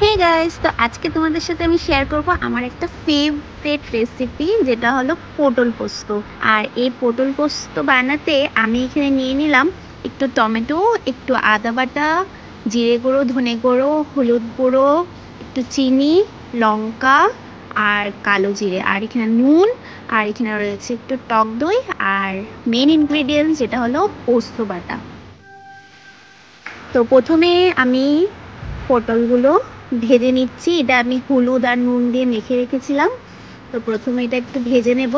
Hey guys, তো আজকে তোমাদের সাথে আমি শেয়ার করব আমার একটা ফেভারিট রেসিপি, যেটা হলো পটল পোস্ত। আর এই পটল পোস্ত বানাতে আমি এখানে নিয়ে নিলাম একটু টমেটো, একটু আদা বাটা, জিরে গুঁড়ো, ধনে গুঁড়ো, হলুদ গুঁড়ো, একটু চিনি, লঙ্কা আর কালো জিরে, আর এখানে নুন, আর এখানে রয়েছে একটু টক দই, আর মেন ইনগ্রেডিয়েন্টস যেটা হলো পোস্ত বাটা। তো প্রথমে আমি পটলগুলো ভেজে নিচ্ছি। এটা আমি হলুদ আর নুন দিয়ে মেখে রেখেছিলাম। তো প্রথমে এটা একটু ভেজে নেব।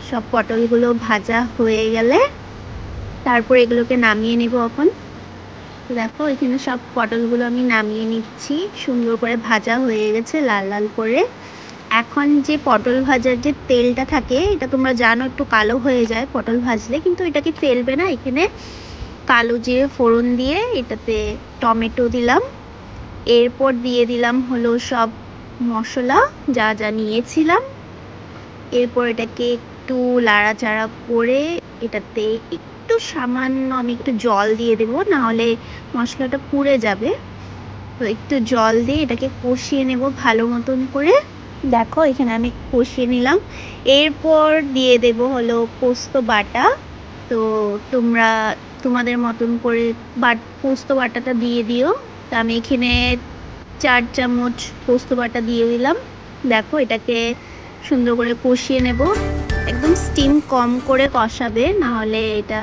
সব পটলগুলো ভাজা হয়ে গেলে তারপর এগুলোকে নামিয়ে নেব এখন। তো দেখো, এখানে সব পটলগুলো আমি নামিয়ে নিচ্ছি। সুন্দর করে ভাজা হয়ে গেছে লাল লাল করে। এখন যে পটল ভাজার যে তেলটা থাকে, এটা তোমরা জানো একটু কালো হয়ে যায় পটল ভাজলে, কিন্তু এটাকে ফেলবে না। এখানে কালো জিরে ফোড়ন দিয়ে এটাতে টমেটো দিলাম। এরপর দিয়ে দিলাম হলো সব মশলা যা যা নিয়েছিলাম। এরপর এটাকে একটু লাড়াচাড়া করে এটাতে একটু সামান্য আমি একটু জল দিয়ে দেবো, নাহলে মশলাটা পুড়ে যাবে। তো একটু জল দিয়ে এটাকে কষিয়ে নেব ভালো মতন করে। দেখো, এখানে আমি কষিয়ে নিলাম। এরপর দিয়ে দেব হলো পোস্ত বাটা। তো তোমরা তোমাদের মতন করে পোস্ত বাটাটা দিয়ে দিও। তো আমি এখানে 4 চামচ পোস্ত বাটা দিয়ে দিলাম। দেখো, এটাকে সুন্দর করে কষিয়ে নেব। একদম স্টিম কম করে কষাবে, নাহলে এটা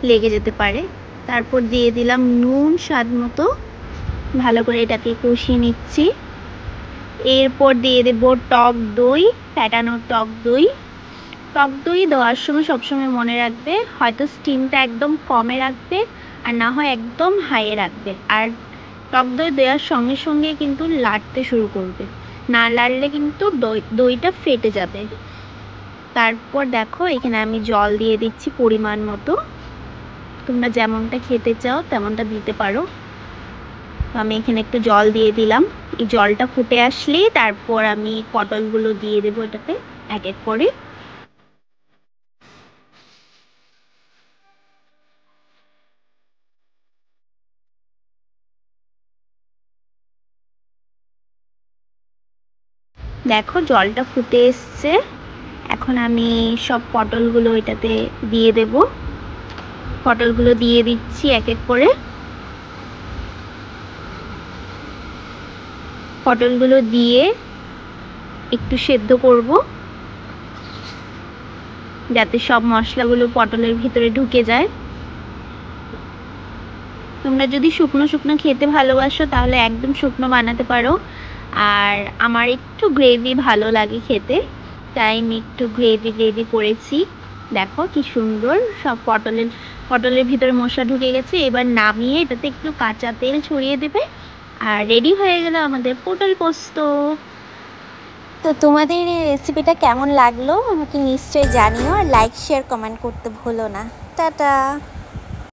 লেগে যেতে পারে। তারপর দিয়ে দিলাম নুন স্বাদ মতো। ভালো করে এটাকে কষিয়ে নিচ্ছি। এরপর দিয়ে দেব টক দই, ফ্যাটানো টক দই। টক দই দেওয়ার সময় সবসময় মনে রাখবে, হয়তো স্টিমটা একদম কমে রাখবে, আর না হয় একদম হাইয়ে রাখবে। আর টক দই দেওয়ার সঙ্গে সঙ্গে কিন্তু লাড়তে শুরু করবে, না লাড়লে কিন্তু দইটা ফেটে যাবে। তারপর দেখো, এখানে আমি জল দিয়ে দিচ্ছি পরিমাণ মতো। তোমরা যেমনটা খেতে চাও তেমনটা দিতে পারো। তো আমি এখানে একটু জল দিয়ে দিলাম। এই জলটা ফুটে আসলেই তারপর আমি পটলগুলো দিয়ে দেবো এটাতে এক এক করে। দেখো, জলটা ফুটে এসছে। এখন আমি সব পটলগুলো এটাতে দিয়ে দেব। পটলগুলো দিয়ে দিচ্ছি এক এক করে। পটলগুলো দিয়ে একটু সেদ্ধ করব, যাতে সব মশলাগুলো পটলের ভিতরে ঢুকে যায়। তোমরা যদি শুকনো শুকনো খেতে ভালোবাসো তাহলে একদম শুকনো বানাতে পারো। আর আমার একটু গ্রেভি ভালো লাগে খেতে, তাই আমি একটু গ্রেভি গ্রেভি করেছি। দেখো কি সুন্দর সব পটলের ভিতরে মশলা ঢুকে গেছে। এবার নামিয়ে এটাতে একটু কাঁচা তেল ছড়িয়ে দেবে, আর রেডি হয়ে গেল আমাদের পটল পোস্ত। তো তোমাদের এই রেসিপিটা কেমন লাগলো আমাকে নিশ্চয়ই জানিও, আর লাইক শেয়ার কমেন্ট করতে ভুলো না। টাটা।